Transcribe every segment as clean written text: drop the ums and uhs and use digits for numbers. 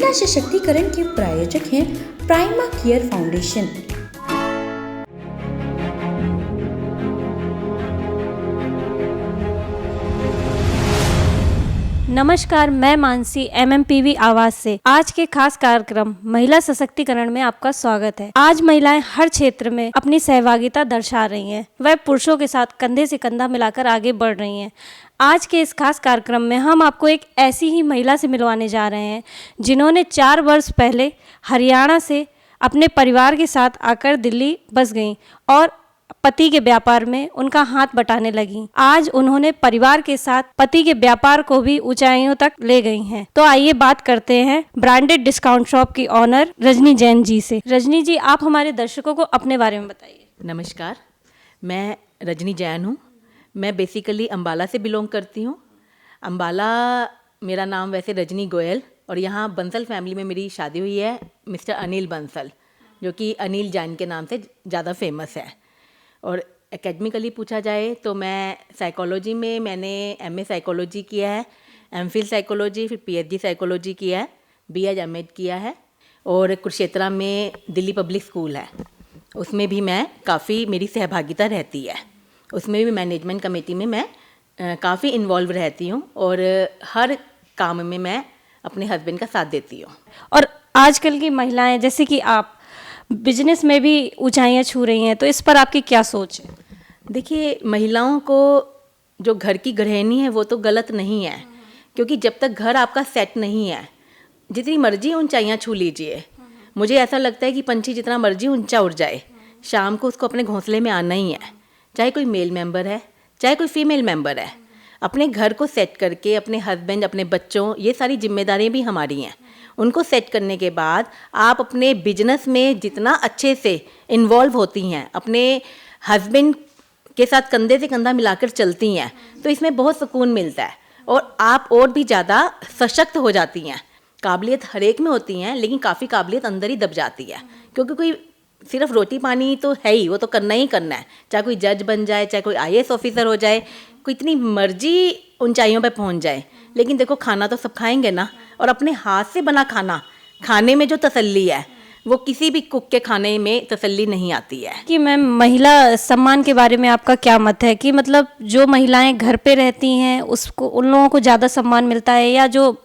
महिला सशक्तिकरण के प्रायोजक हैं प्राइमा केयर फाउंडेशन। नमस्कार, मैं मानसी MMPV आवाज से आज के खास कार्यक्रम महिला सशक्तिकरण में आपका स्वागत है। आज महिलाएं हर क्षेत्र में अपनी सहभागिता दर्शा रही हैं। वह पुरुषों के साथ कंधे से कंधा मिलाकर आगे बढ़ रही हैं। आज के इस खास कार्यक्रम में हम आपको एक ऐसी ही महिला से मिलवाने जा रहे हैं जिन्होंने 4 वर्ष पहले हरियाणा से अपने परिवार के साथ आकर दिल्ली बस गईं और पति के व्यापार में उनका हाथ बटाने लगी। आज उन्होंने परिवार के साथ पति के व्यापार को भी ऊंचाइयों तक ले गई हैं। तो आइए बात करते हैं ब्रांडेड डिस्काउंट शॉप की ऑनर रजनी जैन जी से। रजनी जी, आप हमारे दर्शकों को अपने बारे में बताइए। नमस्कार, मैं रजनी जैन हूँ। मैं बेसिकली अम्बाला से बिलोंग करती हूँ। अम्बाला मेरा नाम वैसे रजनी गोयल, और यहाँ बंसल फैमिली में मेरी शादी हुई है मिस्टर अनिल बंसल, जो कि अनिल जैन के नाम से ज़्यादा फेमस है। और एकेडमिकली पूछा जाए तो मैं साइकोलॉजी में मैंने MA साइकोलॉजी किया है, MPhil साइकोलॉजी, फिर PhD साइकोलॉजी किया है, B.Ed. M.Ed. किया है। और कुरुक्षेत्र में दिल्ली पब्लिक स्कूल है, उसमें भी मैं काफ़ी मेरी सहभागिता रहती है। उसमें भी मैनेजमेंट कमेटी में मैं काफ़ी इन्वॉल्व रहती हूँ और हर काम में मैं अपने हस्बैंड का साथ देती हूँ। और आजकल की महिलाएं जैसे कि आप बिजनेस में भी ऊंचाइयां छू रही हैं, तो इस पर आपकी क्या सोच है? देखिए, महिलाओं को जो घर की गृहिणी है वो तो गलत नहीं है, क्योंकि जब तक घर आपका सेट नहीं है, जितनी मर्जी ऊंचाइयां छू लीजिए, मुझे ऐसा लगता है कि पंछी जितना मर्जी ऊंचा उड़ जाए, शाम को उसको अपने घोंसले में आना ही है। चाहे कोई मेल मेंबर है, चाहे कोई फीमेल मेंबर है, अपने घर को सेट करके अपने हस्बैंड, अपने बच्चों, ये सारी जिम्मेदारियाँ भी हमारी हैं। उनको सेट करने के बाद आप अपने बिजनेस में जितना अच्छे से इन्वॉल्व होती हैं, अपने हस्बैंड के साथ कंधे से कंधा मिलाकर चलती हैं, तो इसमें बहुत सुकून मिलता है और आप और भी ज़्यादा सशक्त हो जाती हैं। काबिलियत हर एक में होती हैं, लेकिन काफ़ी काबिलियत अंदर ही दब जाती है, क्योंकि कोई सिर्फ रोटी पानी तो है ही, वो तो करना ही करना है। चाहे कोई जज बन जाए, चाहे कोई IAS ऑफिसर हो जाए, कोई इतनी मर्जी ऊंचाइयों पे पहुंच जाए, लेकिन देखो खाना तो सब खाएंगे ना। और अपने हाथ से बना खाना खाने में जो तसल्ली है, वो किसी भी कुक के खाने में तसल्ली नहीं आती है। कि मैम, महिला सम्मान के बारे में आपका क्या मत है कि मतलब जो महिलाएं घर पे रहती हैं उसको, उन लोगों को ज़्यादा सम्मान मिलता है, या जो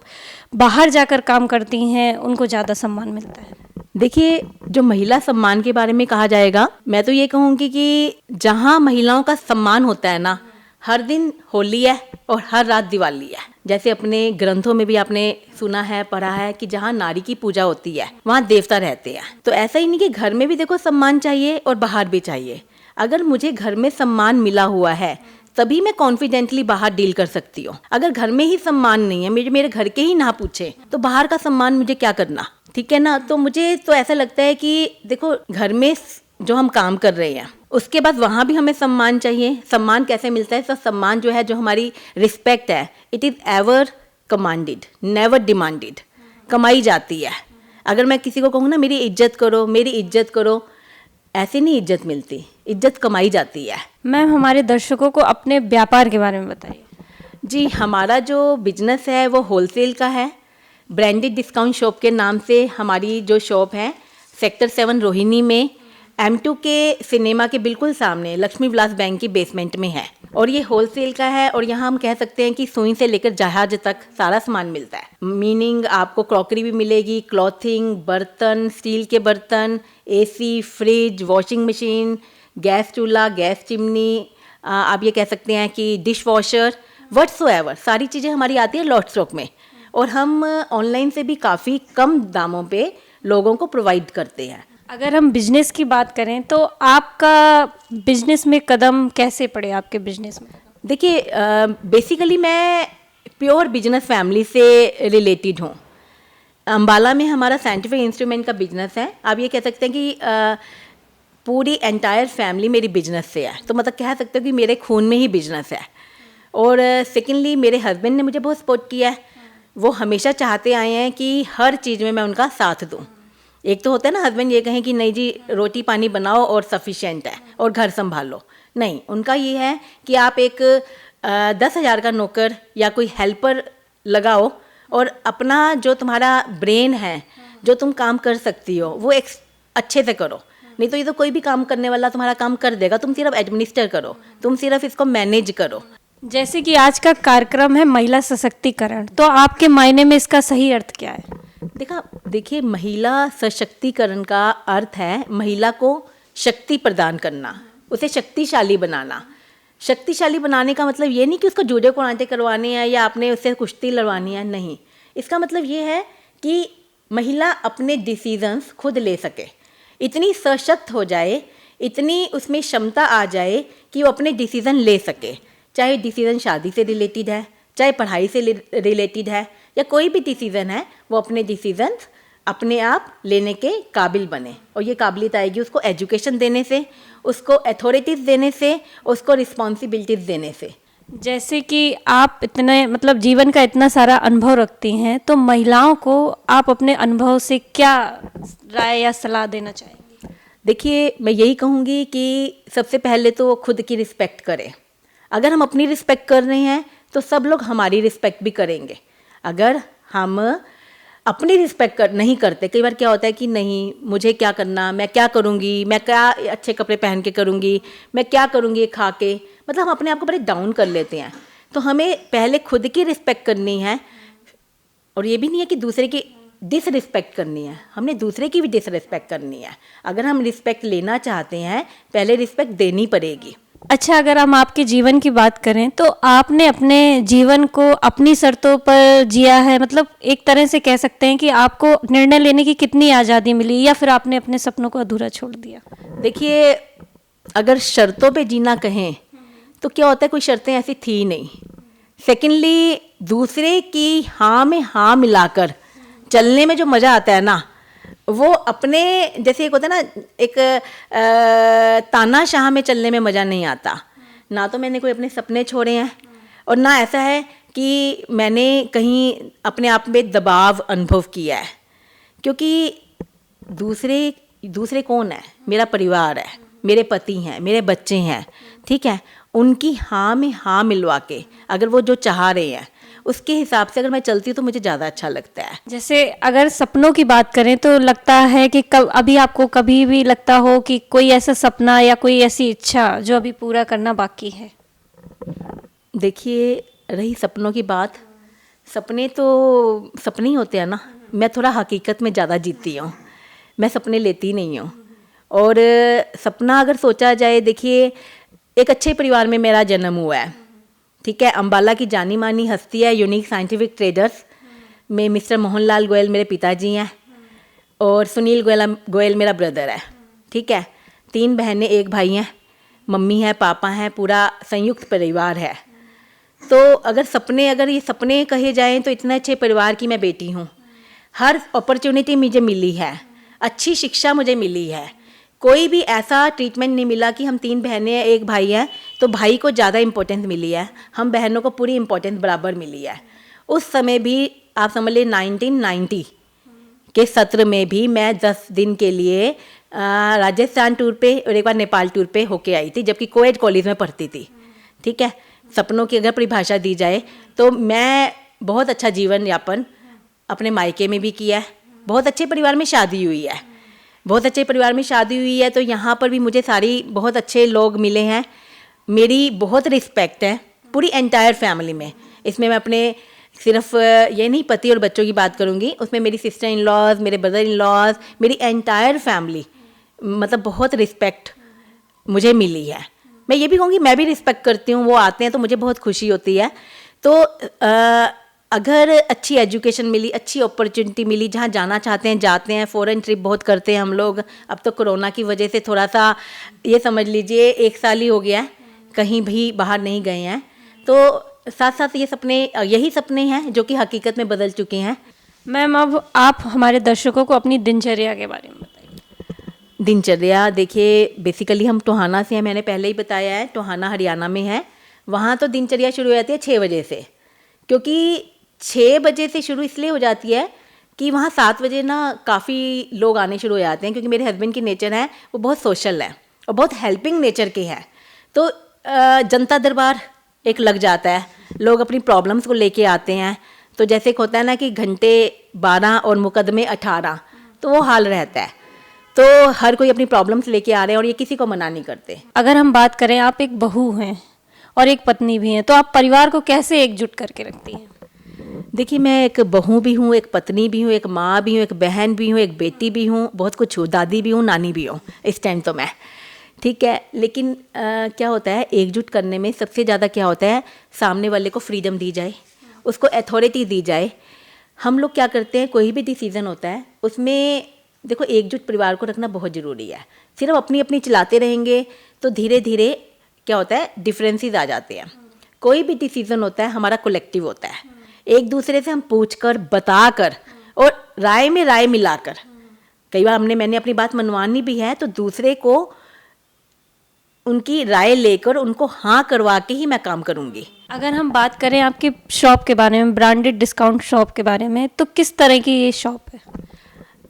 बाहर जाकर काम करती हैं उनको ज़्यादा सम्मान मिलता है? देखिए, जो महिला सम्मान के बारे में कहा जाएगा, मैं तो ये कहूँगी कि जहाँ महिलाओं का सम्मान होता है ना, हर दिन होली है और हर रात दिवाली है। जैसे अपने ग्रंथों में भी आपने सुना है, पढ़ा है कि जहाँ नारी की पूजा होती है वहाँ देवता रहते हैं। तो ऐसा ही नहीं कि घर में भी देखो सम्मान चाहिए और बाहर भी चाहिए। अगर मुझे घर में सम्मान मिला हुआ है तभी मैं कॉन्फिडेंटली बाहर डील कर सकती हूँ। अगर घर में ही सम्मान नहीं है, मेरे घर के ही ना पूछे, तो बाहर का सम्मान मुझे क्या करना, ठीक है ना। तो मुझे तो ऐसा लगता है कि देखो, घर में जो हम काम कर रहे हैं उसके बाद वहाँ भी हमें सम्मान चाहिए। सम्मान कैसे मिलता है? तो सम्मान जो है, जो हमारी रिस्पेक्ट है, it is ever commanded, never demanded. कमाई जाती है। अगर मैं किसी को कहूँ ना मेरी इज्जत करो, मेरी इज्जत करो, ऐसे नहीं इज्जत मिलती, इज्जत कमाई जाती है। मैम, हमारे दर्शकों को अपने व्यापार के बारे में बताइए। जी, हमारा जो बिजनेस है वो होलसेल का है। ब्रांडेड डिस्काउंट शॉप के नाम से हमारी जो शॉप है सेक्टर 7 रोहिणी में M2 के सिनेमा के बिल्कुल सामने लक्ष्मी विलास बैंक की बेसमेंट में है। और ये होलसेल का है, और यहाँ हम कह सकते हैं कि सुई से लेकर जहाज तक सारा सामान मिलता है। मीनिंग आपको क्रॉकरी भी मिलेगी, क्लॉथिंग, बर्तन, स्टील के बर्तन, AC, fridge, washing machine, gas चूल्हा, गैस चिमनी, आप ये कह सकते हैं कि डिश वॉशर, व्हाटसोएवर, सारी चीज़ें हमारी आती है लॉट स्टॉक में। और हम ऑनलाइन से भी काफ़ी कम दामों पे लोगों को प्रोवाइड करते हैं। अगर हम बिजनेस की बात करें तो आपका बिजनेस में कदम कैसे पड़े? आपके बिजनेस में देखिए, बेसिकली मैं प्योर बिजनेस फैमिली से रिलेटेड हूँ। अम्बाला में हमारा साइंटिफिक इंस्ट्रूमेंट का बिजनेस है। आप ये कह सकते हैं कि पूरी एंटायर फैमिली मेरी बिजनेस से है, तो मतलब कह सकते हो कि मेरे खून में ही बिजनेस है। और सेकेंडली मेरे हस्बैंड ने मुझे बहुत सपोर्ट किया है। वो हमेशा चाहते आए हैं कि हर चीज़ में मैं उनका साथ दूँ। एक तो होता है ना, हस्बैंड ये कहें कि नहीं जी रोटी पानी बनाओ और सफिशिएंट है और घर संभालो, नहीं, उनका ये है कि आप एक 10,000 का नौकर या कोई हेल्पर लगाओ और अपना जो तुम्हारा ब्रेन है, जो तुम काम कर सकती हो वो एक अच्छे से करो। नहीं तो ये तो कोई भी काम करने वाला तुम्हारा काम कर देगा, तुम सिर्फ एडमिनिस्टर करो, तुम सिर्फ इसको मैनेज करो। जैसे कि आज का कार्यक्रम है महिला सशक्तिकरण, तो आपके मायने में इसका सही अर्थ क्या है? देखिए महिला सशक्तिकरण का अर्थ है महिला को शक्ति प्रदान करना, उसे शक्तिशाली बनाना। शक्तिशाली बनाने का मतलब ये नहीं कि उसको जूडो कराटे करवाने हैं या आपने उससे कुश्ती लड़वानी है, नहीं। इसका मतलब ये है कि महिला अपने डिसीजंस खुद ले सके, इतनी सशक्त हो जाए, इतनी उसमें क्षमता आ जाए कि वो अपने डिसीज़न ले सके। चाहे डिसीज़न शादी से रिलेटेड है, चाहे पढ़ाई से रिलेटेड है, या कोई भी डिसीज़न है, वो अपने डिसीजंस अपने आप लेने के काबिल बने। और ये काबिलियत आएगी उसको एजुकेशन देने से, उसको अथॉरिटीज़ देने से, उसको रिस्पॉन्सिबिलिटीज़ देने से। जैसे कि आप इतने मतलब जीवन का इतना सारा अनुभव रखती हैं, तो महिलाओं को आप अपने अनुभव से क्या राय या सलाह देना चाहेंगी? देखिए मैं यही कहूँगी कि सबसे पहले तो वो खुद की रिस्पेक्ट करें। अगर हम अपनी रिस्पेक्ट कर रहे हैं तो सब लोग हमारी रिस्पेक्ट भी करेंगे। अगर हम अपनी रिस्पेक्ट नहीं करते, कई बार क्या होता है कि नहीं मुझे क्या करना, मैं क्या करूँगी, मैं क्या अच्छे कपड़े पहन के करूँगी, मैं क्या करूँगी खा के, मतलब हम अपने आप को बड़े डाउन कर लेते हैं। तो हमें पहले खुद की रिस्पेक्ट करनी है, और ये भी नहीं है कि दूसरे की डिसरिस्पेक्ट करनी है, हमने दूसरे की भी डिसरिस्पेक्ट करनी है। अगर हम रिस्पेक्ट लेना चाहते हैं पहले रिस्पेक्ट देनी पड़ेगी। अच्छा, अगर हम आपके जीवन की बात करें तो आपने अपने जीवन को अपनी शर्तों पर जिया है, मतलब एक तरह से कह सकते हैं कि आपको निर्णय लेने की कितनी आज़ादी मिली, या फिर आपने अपने सपनों को अधूरा छोड़ दिया? देखिए अगर शर्तों पे जीना कहें तो क्या होता है, कोई शर्तें ऐसी थी नहीं। सेकेंडली दूसरे की हाँ में हाँ मिलाकर चलने में जो मज़ा आता है ना, वो अपने जैसे एक होता है ना, एक तानाशाह में चलने में मज़ा नहीं आता। ना तो मैंने कोई अपने सपने छोड़े हैं, और ना ऐसा है कि मैंने कहीं अपने आप में दबाव अनुभव किया है, क्योंकि दूसरे कौन है? मेरा परिवार है, मेरे पति हैं, मेरे बच्चे हैं, ठीक है। उनकी हाँ में हाँ मिलवा के अगर वो जो चाह रहे हैं उसके हिसाब से अगर मैं चलती हूँ तो मुझे ज़्यादा अच्छा लगता है। जैसे अगर सपनों की बात करें तो लगता है कि अभी आपको कभी भी लगता हो कि कोई ऐसा सपना या कोई ऐसी इच्छा जो अभी पूरा करना बाकी है? देखिए रही सपनों की बात, सपने तो सपने ही होते हैं ना। मैं थोड़ा हकीकत में ज़्यादा जीती हूँ, मैं सपने लेती नहीं हूँ। और सपना अगर सोचा जाए, देखिए एक अच्छे परिवार में मेरा जन्म हुआ है, ठीक है। अम्बाला की जानी मानी हस्ती है, यूनिक साइंटिफिक ट्रेडर्स में मिस्टर मोहनलाल गोयल मेरे पिताजी हैं, और सुनील गोयल मेरा ब्रदर है, ठीक है। 3 बहनें 1 भाई हैं, मम्मी है, पापा हैं, पूरा संयुक्त परिवार है। तो अगर ये सपने कहे जाएं तो इतने अच्छे परिवार की मैं बेटी हूँ। हर अपॉर्चुनिटी मुझे मिली है, अच्छी शिक्षा मुझे मिली है, कोई भी ऐसा ट्रीटमेंट नहीं मिला कि हम 3 बहनें हैं 1 भाई है तो भाई को ज़्यादा इम्पोर्टेंस मिली है, हम बहनों को पूरी इम्पोर्टेंस बराबर मिली है। उस समय भी आप समझ लीजिए 1990 के सत्र में भी मैं 10 दिन के लिए राजस्थान टूर पे और एक बार नेपाल टूर पे होके आई थी, जबकि कोएड कॉलेज में पढ़ती थी, ठीक है। सपनों की अगर परिभाषा दी जाए तो मैं बहुत अच्छा जीवन यापन अपने मायके में भी किया है, बहुत अच्छे परिवार में शादी हुई है, बहुत अच्छे परिवार में शादी हुई है। तो यहाँ पर भी मुझे बहुत अच्छे लोग मिले हैं, मेरी बहुत रिस्पेक्ट है पूरी एंटायर फैमिली में। इसमें मैं अपने सिर्फ ये नहीं पति और बच्चों की बात करूँगी, उसमें मेरी सिस्टर इन लॉज, मेरे ब्रदर इन लॉज, मेरी एंटायर फैमिली, मतलब बहुत रिस्पेक्ट मुझे मिली है। मैं ये भी कहूँगी मैं भी रिस्पेक्ट करती हूँ, वो आते हैं तो मुझे बहुत खुशी होती है। तो अगर अच्छी एजुकेशन मिली, अच्छी अपॉर्चुनिटी मिली, जहाँ जाना चाहते हैं जाते हैं, फॉरेन ट्रिप बहुत करते हैं हम लोग। अब तो कोरोना की वजह से थोड़ा सा ये समझ लीजिए 1 साल ही हो गया है कहीं भी बाहर नहीं गए हैं। तो साथ साथ यही सपने हैं जो कि हकीकत में बदल चुके हैं। मैम अब आप हमारे दर्शकों को अपनी दिनचर्या के बारे में बताइए। दिनचर्या देखिए बेसिकली हम टोहाना से हैं, मैंने पहले ही बताया है, टोहाना हरियाणा में है। वहाँ तो दिनचर्या शुरू हो जाती है 6 बजे से, क्योंकि 6 बजे से शुरू इसलिए हो जाती है कि वहाँ 7 बजे ना काफ़ी लोग आने शुरू हो जाते हैं, क्योंकि मेरे हस्बैंड की नेचर है वो बहुत सोशल है और बहुत हेल्पिंग नेचर के हैं। तो जनता दरबार एक लग जाता है, लोग अपनी प्रॉब्लम्स को लेके आते हैं, तो जैसे एक होता है ना कि घंटे 12 और मुकदमे 18, तो वो हाल रहता है। तो हर कोई अपनी प्रॉब्लम्स लेके आ रहे हैं और ये किसी को मना नहीं करते। अगर हम बात करें, आप एक बहू हैं और एक पत्नी भी हैं, तो आप परिवार को कैसे एकजुट करके रखती हैं? देखिए, मैं एक बहू भी हूँ, एक पत्नी भी हूँ, एक माँ भी हूँ, एक बहन भी हूँ, एक बेटी भी हूँ, बहुत कुछ हूँ, दादी भी हूँ, नानी भी हूँ इस टाइम तो मैं, ठीक है। लेकिन क्या होता है, एकजुट करने में सबसे ज़्यादा क्या होता है, सामने वाले को फ्रीडम दी जाए, उसको अथॉरिटी दी जाए। हम लोग क्या करते हैं, कोई भी डिसीज़न होता है उसमें देखो एकजुट परिवार को रखना बहुत ज़रूरी है। सिर्फ अपनी अपनी चलाते रहेंगे तो धीरे धीरे क्या होता है, डिफरेंसेस आ जाते हैं। कोई भी डिसीज़न होता है हमारा कलेक्टिव होता है, एक दूसरे से हम पूछकर, बताकर और राय में राय मिलाकर, कई बार मैंने अपनी बात मनवानी भी है तो दूसरे को उनकी राय लेकर उनको हाँ करवा के ही मैं काम करूँगी। अगर हम बात करें आपके शॉप के बारे में, ब्रांडेड डिस्काउंट शॉप के बारे में, तो किस तरह की ये शॉप है?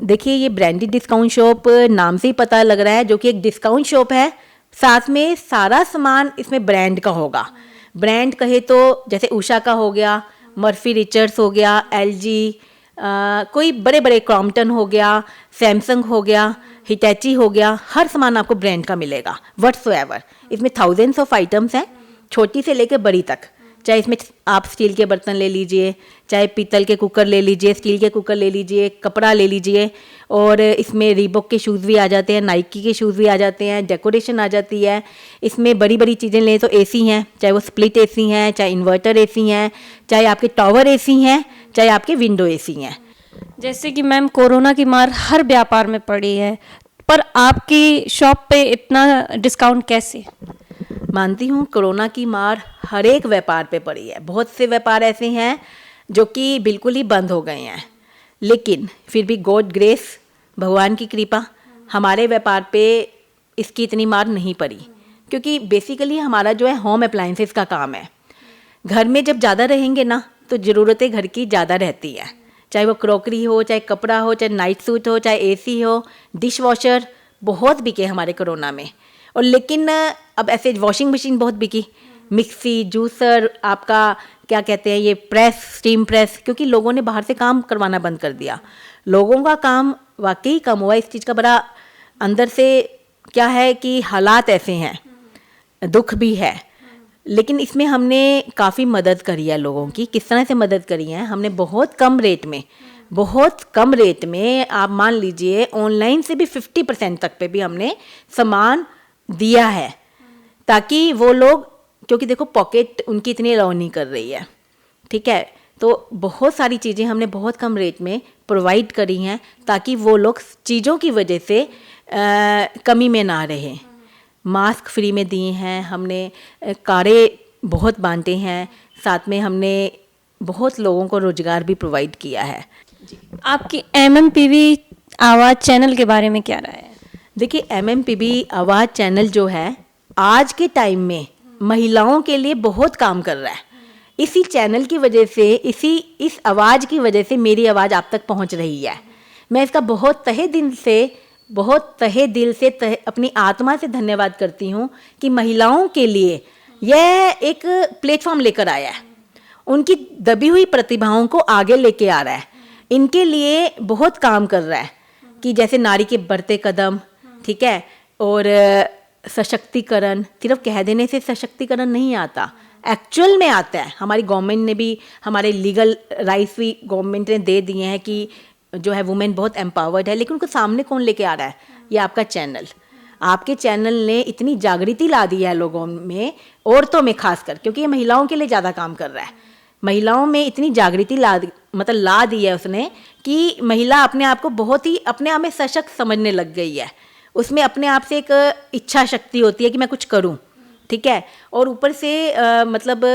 देखिए, ये ब्रांडेड डिस्काउंट शॉप नाम से ही पता लग रहा है, जो कि एक डिस्काउंट शॉप है, साथ में सारा सामान इसमें ब्रांड का होगा। ब्रांड कहे तो जैसे उषा का हो गया, मर्फी रिचर्ड्स हो गया, एलजी, कोई बड़े बड़े क्रॉम्पटन हो गया, सैमसंग हो गया, हिटैची हो गया, हर सामान आपको ब्रांड का मिलेगा व्हाट्सोएवर। इसमें थाउजेंड्स ऑफ आइटम्स हैं, छोटी से लेकर बड़ी तक। चाहे इसमें आप स्टील के बर्तन ले लीजिए, चाहे पीतल के कुकर ले लीजिए, स्टील के कुकर ले लीजिए, कपड़ा ले लीजिए, और इसमें रीबॉक के शूज़ भी आ जाते हैं, नाइकी के शूज़ भी आ जाते हैं, डेकोरेशन आ जाती है। इसमें बड़ी बड़ी चीज़ें लें तो एसी हैं, चाहे वो स्प्लिट एसी हैं, चाहे इन्वर्टर एसी हैं, चाहे आपके टॉवर एसी हैं, चाहे आपके विंडो एसी हैं। जैसे कि मैम, कोरोना की मार हर व्यापार में पड़ी है, पर आपकी शॉप पे इतना डिस्काउंट कैसे? मानती हूँ कोरोना की मार हर एक व्यापार पे पड़ी है। बहुत से व्यापार ऐसे हैं जो कि बिल्कुल ही बंद हो गए हैं, लेकिन फिर भी गॉड ग्रेस, भगवान की कृपा, हमारे व्यापार पे इसकी इतनी मार नहीं पड़ी, क्योंकि बेसिकली हमारा जो है होम अप्लाइंसेस का काम है। घर में जब ज़्यादा रहेंगे ना तो ज़रूरतें घर की ज़्यादा रहती है, चाहे वो क्रॉकरी हो, चाहे कपड़ा हो, चाहे नाइट सूट हो, चाहे एसी हो, डिश वॉशर बहुत बिके हमारे कोरोना में। और लेकिन अब ऐसे वॉशिंग मशीन बहुत बिकी, मिक्सी, जूसर, आपका क्या कहते हैं ये प्रेस, स्टीम प्रेस, क्योंकि लोगों ने बाहर से काम करवाना बंद कर दिया। लोगों का काम वाकई कम हुआ। इस चीज़ का बड़ा अंदर से क्या है कि हालात ऐसे हैं, दुख भी है, लेकिन इसमें हमने काफ़ी मदद करी है लोगों की। किस तरह से मदद करी है, हमने बहुत कम रेट में आप मान लीजिए ऑनलाइन से भी 50% तक पे भी हमने सामान दिया है, ताकि वो लोग, क्योंकि देखो पॉकेट उनकी इतनी अलाउ नहीं कर रही है, ठीक है, तो बहुत सारी चीज़ें हमने बहुत कम रेट में प्रोवाइड करी हैं ताकि वो लोग चीज़ों की वजह से कमी में ना रहें। मास्क फ्री में दिए हैं हमने, कारें बहुत बांटे हैं, साथ में हमने बहुत लोगों को रोज़गार भी प्रोवाइड किया है। आपकी MMPV आवाज़ चैनल के बारे में क्या राय है? देखिए, MMPV आवाज़ चैनल जो है आज के टाइम में महिलाओं के लिए बहुत काम कर रहा है। इसी चैनल की वजह से, इस आवाज़ की वजह से मेरी आवाज़ आप तक पहुंच रही है। मैं इसका बहुत तहे दिल से अपनी आत्मा से धन्यवाद करती हूँ कि महिलाओं के लिए यह एक प्लेटफॉर्म लेकर आया है, उनकी दबी हुई प्रतिभाओं को आगे लेके आ रहा है, इनके लिए बहुत काम कर रहा है कि जैसे नारी के बढ़ते कदम, ठीक है, और सशक्तिकरण। सिर्फ कह देने से सशक्तिकरण नहीं आता, एक्चुअल में आता है। हमारी गवर्नमेंट ने भी, हमारे लीगल राइट्स भी गवर्नमेंट ने दे दिए हैं कि जो है वुमेन बहुत एम्पावर्ड है, लेकिन उनको सामने कौन लेके आ रहा है? ये आपका चैनल। आपके चैनल ने इतनी जागृति ला दी है लोगों में, औरतों में खासकर, क्योंकि ये महिलाओं के लिए ज़्यादा काम कर रहा है। महिलाओं में इतनी जागृति ला दी है उसने कि महिला अपने आप को बहुत ही अपने आप में सशक्त समझने लग गई है। उसमें अपने आप से एक इच्छा शक्ति होती है कि मैं कुछ करूं, ठीक है। और ऊपर से मतलब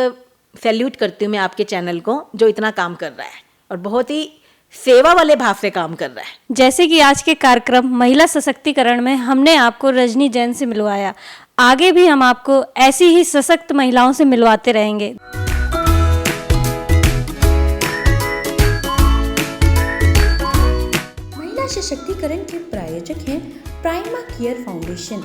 सैल्यूट करती हूँ मैं आपके चैनल को, जो इतना काम कर रहा है और बहुत ही सेवा वाले भाव से काम कर रहा है। जैसे कि आज के कार्यक्रम महिला सशक्तिकरण में हमने आपको रजनी जैन से मिलवाया, आगे भी हम आपको ऐसी ही सशक्त महिलाओं से मिलवाते रहेंगे। महिला सशक्तिकरण के प्रायोजक हैं प्राइमा केयर फाउंडेशन।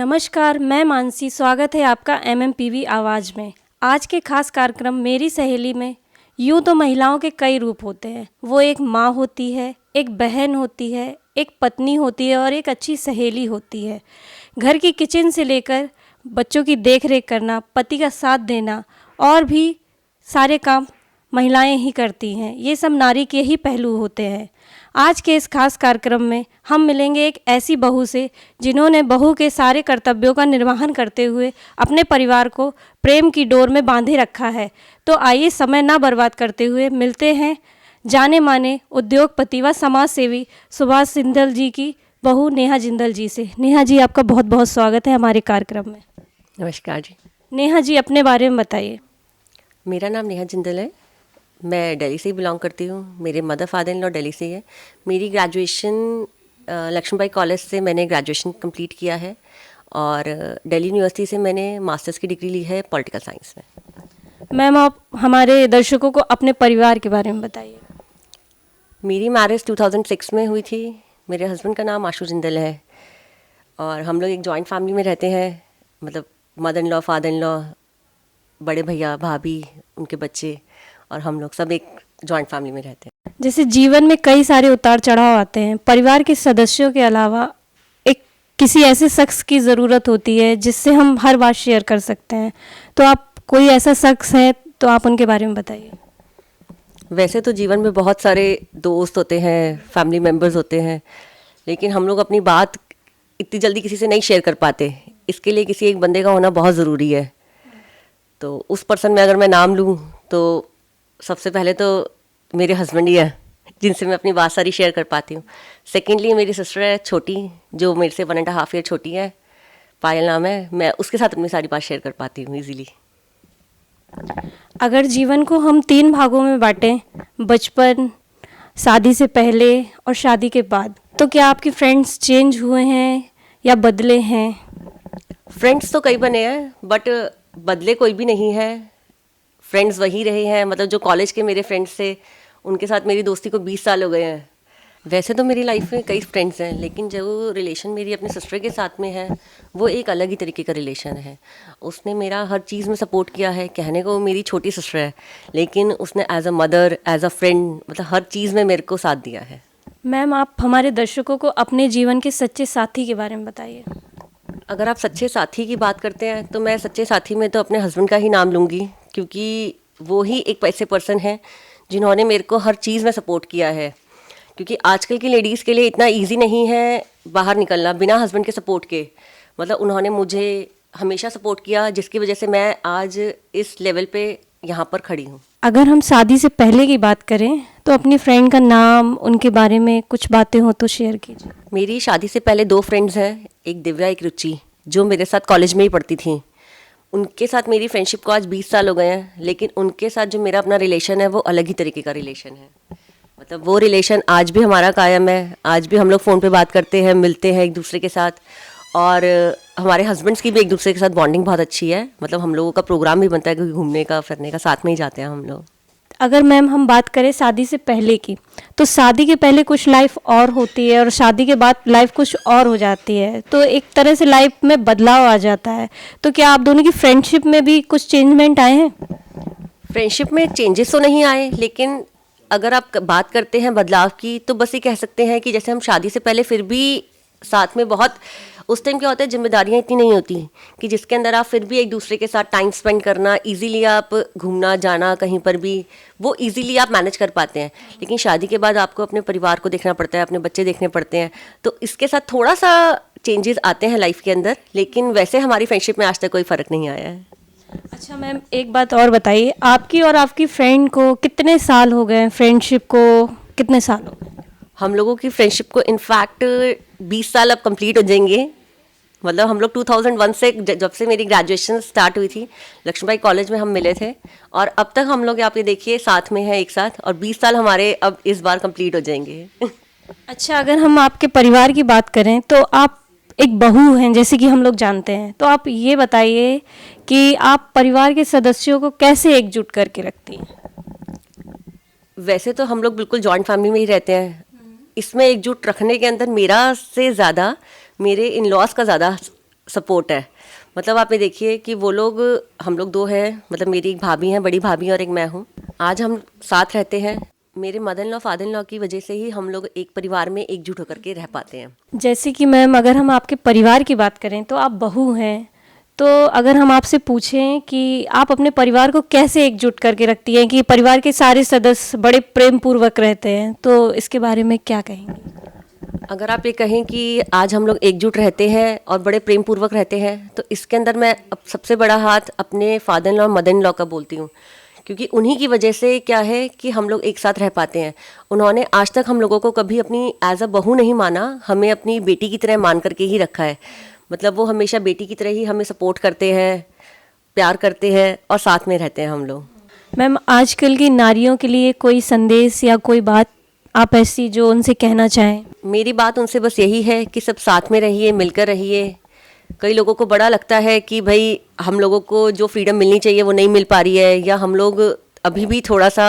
नमस्कार, मैं मानसी। स्वागत है आपका MMPV आवाज़ में। आज के खास कार्यक्रम मेरी सहेली में यूँ तो महिलाओं के कई रूप होते हैं। वो एक माँ होती है, एक बहन होती है, एक पत्नी होती है और एक अच्छी सहेली होती है। घर की किचन से लेकर बच्चों की देखरेख करना, पति का साथ देना और भी सारे काम महिलाएं ही करती हैं। ये सब नारी के ही पहलू होते हैं। आज के इस खास कार्यक्रम में हम मिलेंगे एक ऐसी बहू से जिन्होंने बहू के सारे कर्तव्यों का निर्वहन करते हुए अपने परिवार को प्रेम की डोर में बांधे रखा है। तो आइए समय ना बर्बाद करते हुए मिलते हैं जाने माने उद्योगपति व समाज सेवी सुभाष जिंदल जी की बहू नेहा जिंदल जी से। नेहा जी, आपका बहुत बहुत स्वागत है हमारे कार्यक्रम में। नमस्कार जी। नेहा जी, अपने बारे में बताइए। मेरा नाम नेहा जिंदल है। मैं दिल्ली से ही बिलोंग करती हूँ। मेरे mother father in law Delhi से ही है। मेरी ग्रेजुएशन लक्ष्मीबाई कॉलेज से मैंने ग्रेजुएशन कंप्लीट किया है और दिल्ली यूनिवर्सिटी से मैंने मास्टर्स की डिग्री ली है पॉलिटिकल साइंस में। मैम, आप हमारे दर्शकों को अपने परिवार के बारे में बताइए। मेरी मैरिज 2006 में हुई थी। मेरे हस्बैंड का नाम आशु जिंदल है और हम लोग एक जॉइंट फैमिली में रहते हैं। मतलब mother in law, father in law, बड़े भैया, भाभी, उनके बच्चे और हम लोग सब एक जॉइंट फैमिली में रहते हैं। जैसे जीवन में कई सारे उतार चढ़ाव आते हैं, परिवार के सदस्यों के अलावा एक किसी ऐसे शख्स की ज़रूरत होती है जिससे हम हर बात शेयर कर सकते हैं। तो आप कोई ऐसा शख्स है तो आप उनके बारे में बताइए। वैसे तो जीवन में बहुत सारे दोस्त होते हैं, फैमिली मेम्बर्स होते हैं, लेकिन हम लोग अपनी बात इतनी जल्दी किसी से नहीं शेयर कर पाते। इसके लिए किसी एक बंदे का होना बहुत ज़रूरी है। तो उस पर्सन में अगर मैं नाम लूँ तो सबसे पहले तो मेरे हस्बैंड ही है जिनसे मैं अपनी बात सारी शेयर कर पाती हूँ। सेकेंडली मेरी सिस्टर है छोटी, जो मेरे से 1.5 ईयर छोटी है, पायल नाम है। मैं उसके साथ अपनी सारी बात शेयर कर पाती हूँ ईजीली। अगर जीवन को हम 3 भागों में बांटें, बचपन, शादी से पहले और शादी के बाद, तो क्या आपके फ्रेंड्स चेंज हुए हैं या बदले हैं? फ्रेंड्स तो कई बने हैं बट बदले कोई भी नहीं है। फ्रेंड्स वही रहे हैं। मतलब जो कॉलेज के मेरे फ्रेंड्स थे उनके साथ मेरी दोस्ती को 20 साल हो गए हैं। वैसे तो मेरी लाइफ में कई फ्रेंड्स हैं, लेकिन जो रिलेशन मेरी अपने सिस्टर के साथ में है वो एक अलग ही तरीके का रिलेशन है। उसने मेरा हर चीज़ में सपोर्ट किया है। कहने को मेरी छोटी सिस्टर है, लेकिन उसने as a mother, as a friend, मतलब हर चीज़ में मेरे को साथ दिया है। मैम, आप हमारे दर्शकों को अपने जीवन के सच्चे साथी के बारे में बताइए। अगर आप सच्चे साथी की बात करते हैं तो मैं सच्चे साथी में तो अपने हस्बैंड का ही नाम लूँगी, क्योंकि वो ही एक ऐसे पर्सन है जिन्होंने मेरे को हर चीज़ में सपोर्ट किया है। क्योंकि आजकल की लेडीज़ के लिए इतना इजी नहीं है बाहर निकलना बिना हस्बैंड के सपोर्ट के। मतलब उन्होंने मुझे हमेशा सपोर्ट किया, जिसकी वजह से मैं आज इस लेवल पे यहाँ पर खड़ी हूँ। अगर हम शादी से पहले की बात करें तो अपनी फ्रेंड का नाम, उनके बारे में कुछ बातें हो तो शेयर कीजिए। मेरी शादी से पहले 2 फ्रेंड्स हैं, एक दिव्या, एक रुचि, जो मेरे साथ कॉलेज में ही पढ़ती थी। उनके साथ मेरी फ्रेंडशिप को आज 20 साल हो गए हैं, लेकिन उनके साथ जो मेरा अपना रिलेशन है वो अलग ही तरीके का रिलेशन है। मतलब वो रिलेशन आज भी हमारा कायम है। आज भी हम लोग फ़ोन पे बात करते हैं, मिलते हैं एक दूसरे के साथ, और हमारे हस्बैंड्स की भी एक दूसरे के साथ बॉन्डिंग बहुत अच्छी है। मतलब हम लोगों का प्रोग्राम भी बनता है क्योंकि घूमने का, फिरने का, साथ में ही जाते हैं हम लोग। अगर मैम हम बात करें शादी से पहले की, तो शादी के पहले कुछ लाइफ और होती है और शादी के बाद लाइफ कुछ और हो जाती है। तो एक तरह से लाइफ में बदलाव आ जाता है। तो क्या आप दोनों की फ्रेंडशिप में भी कुछ चेंजमेंट आए हैं? फ्रेंडशिप में चेंजेस तो नहीं आए, लेकिन अगर आप बात करते हैं बदलाव की तो बस ये कह सकते हैं कि जैसे हम शादी से पहले फिर भी साथ में बहुत, उस टाइम क्या होता है, जिम्मेदारियां इतनी नहीं होती कि जिसके अंदर आप फिर भी एक दूसरे के साथ टाइम स्पेंड करना, इजीली आप घूमना जाना कहीं पर भी, वो इजीली आप मैनेज कर पाते हैं। लेकिन शादी के बाद आपको अपने परिवार को देखना पड़ता है, अपने बच्चे देखने पड़ते हैं, तो इसके साथ थोड़ा सा चेंजेस आते हैं लाइफ के अंदर। लेकिन वैसे हमारी फ्रेंडशिप में आज तक कोई फ़र्क नहीं आया है। अच्छा मैम, एक बात और बताइए, आपकी और आपकी फ्रेंड को कितने साल हो गए? फ्रेंडशिप को कितने साल हो गए? हम लोगों की फ्रेंडशिप को इनफैक्ट 20 साल अब कंप्लीट हो जाएंगे। मतलब हम लोग 2001 से, जब से मेरी ग्रेजुएशन स्टार्ट हुई थी, लक्ष्मीबाई कॉलेज में हम मिले थे, और अब तक हम लोग आप ये देखिए साथ में हैं एक साथ, और 20 साल हमारे अब इस बार कंप्लीट हो जाएंगे। अच्छा, अगर हम आपके परिवार की बात करें तो आप एक बहू हैं जैसे कि हम लोग जानते हैं, तो आप ये बताइए कि आप परिवार के सदस्यों को कैसे एकजुट करके रखती हैं? वैसे तो हम लोग बिल्कुल जॉइंट फैमिली में ही रहते हैं। इसमें एकजुट रखने के अंदर मेरा से ज़्यादा मेरे इन लॉज का ज़्यादा सपोर्ट है। मतलब आप ये देखिए कि वो लोग, हम लोग 2 हैं, मतलब मेरी एक भाभी हैं, बड़ी भाभी और एक मैं हूँ। आज हम साथ रहते हैं। मेरे mother in law father in law की वजह से ही हम लोग एक परिवार में एकजुट होकर के रह पाते हैं। जैसे कि मैम, अगर हम आपके परिवार की बात करें तो आप बहू हैं, तो अगर हम आपसे पूछें कि आप अपने परिवार को कैसे एकजुट करके रखती हैं कि परिवार के सारे सदस्य बड़े प्रेम पूर्वक रहते हैं, तो इसके बारे में क्या कहेंगे? अगर आप ये कहें कि आज हम लोग एकजुट रहते हैं और बड़े प्रेम पूर्वक रहते हैं, तो इसके अंदर मैं अब सबसे बड़ा हाथ अपने father in law mother in law का बोलती हूँ, क्योंकि उन्हीं की वजह से क्या है कि हम लोग एक साथ रह पाते हैं। उन्होंने आज तक हम लोगों को कभी अपनी एज अ बहू नहीं माना, हमें अपनी बेटी की तरह मान करके ही रखा है। मतलब वो हमेशा बेटी की तरह ही हमें सपोर्ट करते हैं, प्यार करते हैं और साथ में रहते हैं हम लोग। मैम, आजकल की नारियों के लिए कोई संदेश या कोई बात आप ऐसी जो उनसे कहना चाहें? मेरी बात उनसे बस यही है कि सब साथ में रहिए, मिलकर रहिए। कई लोगों को बड़ा लगता है कि भाई हम लोगों को जो फ्रीडम मिलनी चाहिए वो नहीं मिल पा रही है, या हम लोग अभी भी थोड़ा सा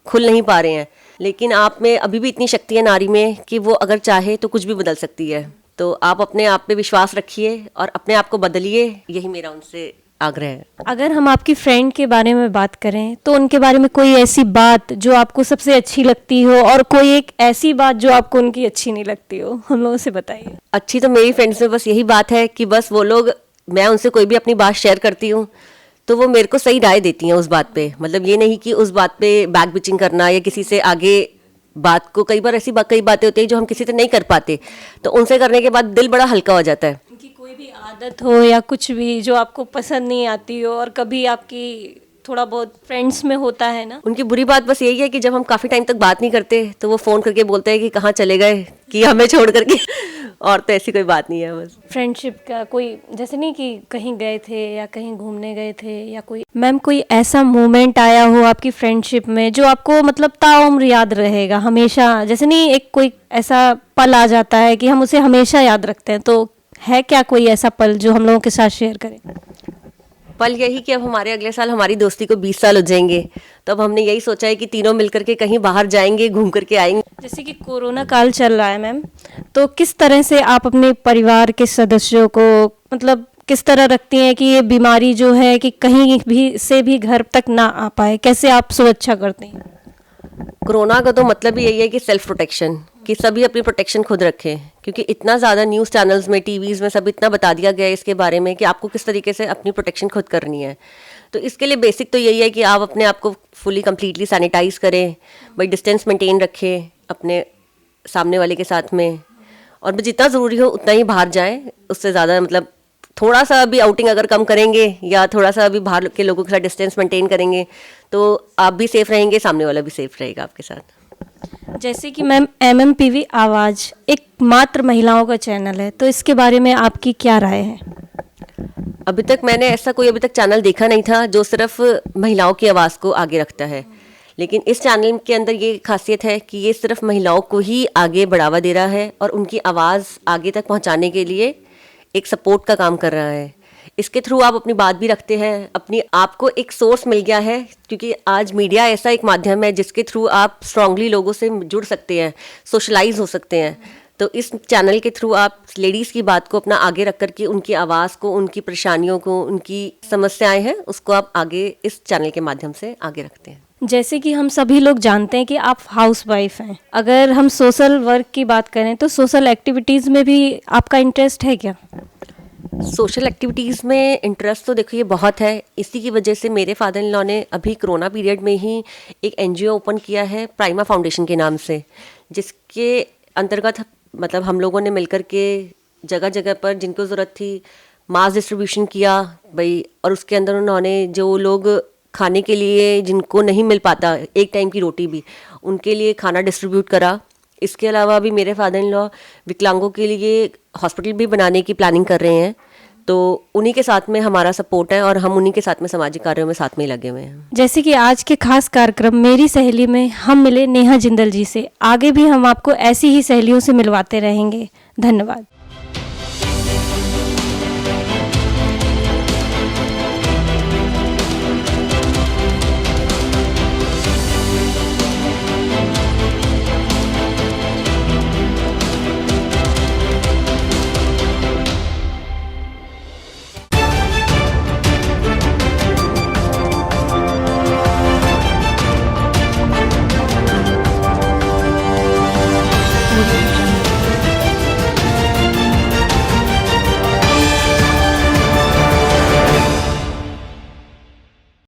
खुल नहीं पा रहे हैं, लेकिन आप में अभी भी इतनी शक्ति है नारी में कि वो अगर चाहे तो कुछ भी बदल सकती है। तो आप अपने आप पे विश्वास रखिए और अपने आप को बदलिए, यही मेरा उनसे आग्रह है। अगर हम आपकी फ्रेंड के बारे में बात करें तो उनके बारे में कोई ऐसी बात जो आपको सबसे अच्छी लगती हो और कोई एक ऐसी बात जो आपको उनकी अच्छी नहीं लगती हो, हम लोगों से बताइए। अच्छी तो मेरी फ्रेंड्स में बस यही बात है कि बस वो लोग, मैं उनसे कोई भी अपनी बात शेयर करती हूँ तो वो मेरे को सही राय देती हैं उस बात पे। मतलब ये नहीं कि उस बात पे बैक बिचिंग करना या किसी से आगे बात को, कई बार ऐसी कई बातें होती हैं जो हम किसी से नहीं कर पाते, तो उनसे करने के बाद दिल बड़ा हल्का हो जाता है। उनकी कोई भी आदत हो या कुछ भी जो आपको पसंद नहीं आती हो और कभी आपकी थोड़ा बहुत फ्रेंड्स में होता है ना, उनकी बुरी बात बस यही है कि जब हम काफ़ी टाइम तक बात नहीं करते तो वो फ़ोन करके बोलते हैं कि कहाँ चले गए, कि हमें छोड़ करके। और तो ऐसी कोई बात नहीं है बस। फ्रेंडशिप का कोई, जैसे नहीं कि कहीं गए थे या कहीं घूमने गए थे या कोई, मैम कोई ऐसा मोमेंट आया हो आपकी फ्रेंडशिप में जो आपको मतलब ताउम्र याद रहेगा हमेशा, जैसे नहीं एक कोई ऐसा पल आ जाता है कि हम उसे हमेशा याद रखते हैं, तो है क्या कोई ऐसा पल जो हम लोगों के साथ शेयर करें? पल यही कि अब हमारे अगले साल हमारी दोस्ती को 20 साल हो जाएंगे, तो अब हमने यही सोचा है कि तीनों मिलकर के कहीं बाहर जाएंगे, घूम करके आएंगे। जैसे कि कोरोना काल चल रहा है मैम, तो किस तरह से आप अपने परिवार के सदस्यों को मतलब किस तरह रखती हैं कि ये बीमारी जो है कि कहीं भी से भी घर तक ना आ पाए, कैसे आप सुरक्षा करते हैं? कोरोना का तो मतलब ही यही है कि सेल्फ प्रोटेक्शन, कि सभी अपनी प्रोटेक्शन खुद रखें, क्योंकि इतना ज़्यादा न्यूज़ चैनल्स में, टीवीज़ में सब इतना बता दिया गया है इसके बारे में कि आपको किस तरीके से अपनी प्रोटेक्शन खुद करनी है। तो इसके लिए बेसिक तो यही है कि आप अपने आप को फुली कम्प्लीटली सैनिटाइज करें, भाई डिस्टेंस मेंटेन रखें अपने सामने वाले के साथ में, और जितना ज़रूरी हो उतना ही बाहर जाएं। उससे ज़्यादा मतलब थोड़ा सा अभी आउटिंग अगर कम करेंगे या थोड़ा सा अभी बाहर के लोगों के साथ डिस्टेंस मेंटेन करेंगे तो आप भी सेफ़ रहेंगे, सामने वाला भी सेफ़ रहेगा आपके साथ। जैसे कि मैम MMPV आवाज़ एक मात्र महिलाओं का चैनल है, तो इसके बारे में आपकी क्या राय है? अभी तक मैंने ऐसा कोई अभी तक चैनल देखा नहीं था जो सिर्फ महिलाओं की आवाज़ को आगे रखता है, लेकिन इस चैनल के अंदर ये खासियत है कि ये सिर्फ महिलाओं को ही आगे बढ़ावा दे रहा है और उनकी आवाज़ आगे तक पहुंचाने के लिए एक सपोर्ट का काम कर रहा है। इसके थ्रू आप अपनी बात भी रखते हैं, अपनी आपको एक सोर्स मिल गया है, क्योंकि आज मीडिया ऐसा एक माध्यम है जिसके थ्रू आप स्ट्रांगली लोगों से जुड़ सकते हैं, सोशलाइज हो सकते हैं। तो इस चैनल के थ्रू आप लेडीज़ की बात को अपना आगे रख कर के उनकी आवाज़ को, उनकी परेशानियों को, उनकी समस्याएं हैं उसको आप आगे इस चैनल के माध्यम से आगे रखते हैं। जैसे कि हम सभी लोग जानते हैं कि आप हाउसवाइफ हैं, अगर हम सोशल वर्क की बात करें तो सोशल एक्टिविटीज़ में भी आपका इंटरेस्ट है क्या? सोशल एक्टिविटीज़ में इंटरेस्ट तो देखिए बहुत है। इसी की वजह से मेरे फादर इन लॉ ने अभी कोरोना पीरियड में ही एक NGO ओपन किया है प्राइमा फाउंडेशन के नाम से, जिसके अंतर्गत मतलब हम लोगों ने मिलकर के जगह जगह पर जिनको ज़रूरत थी मास डिस्ट्रीब्यूशन किया भाई, और उसके अंदर उन्होंने जो लोग खाने के लिए जिनको नहीं मिल पाता एक टाइम की रोटी भी, उनके लिए खाना डिस्ट्रीब्यूट करा। इसके अलावा भी मेरे फादर इन लॉ विकलांगों के लिए हॉस्पिटल भी बनाने की प्लानिंग कर रहे हैं, तो उन्हीं के साथ में हमारा सपोर्ट है और हम उन्हीं के साथ में सामाजिक कार्यों में साथ में ही लगे हुए हैं। जैसे कि आज के खास कार्यक्रम मेरी सहेली में हम मिले नेहा जिंदल जी से, आगे भी हम आपको ऐसी ही सहेलियों से मिलवाते रहेंगे। धन्यवाद।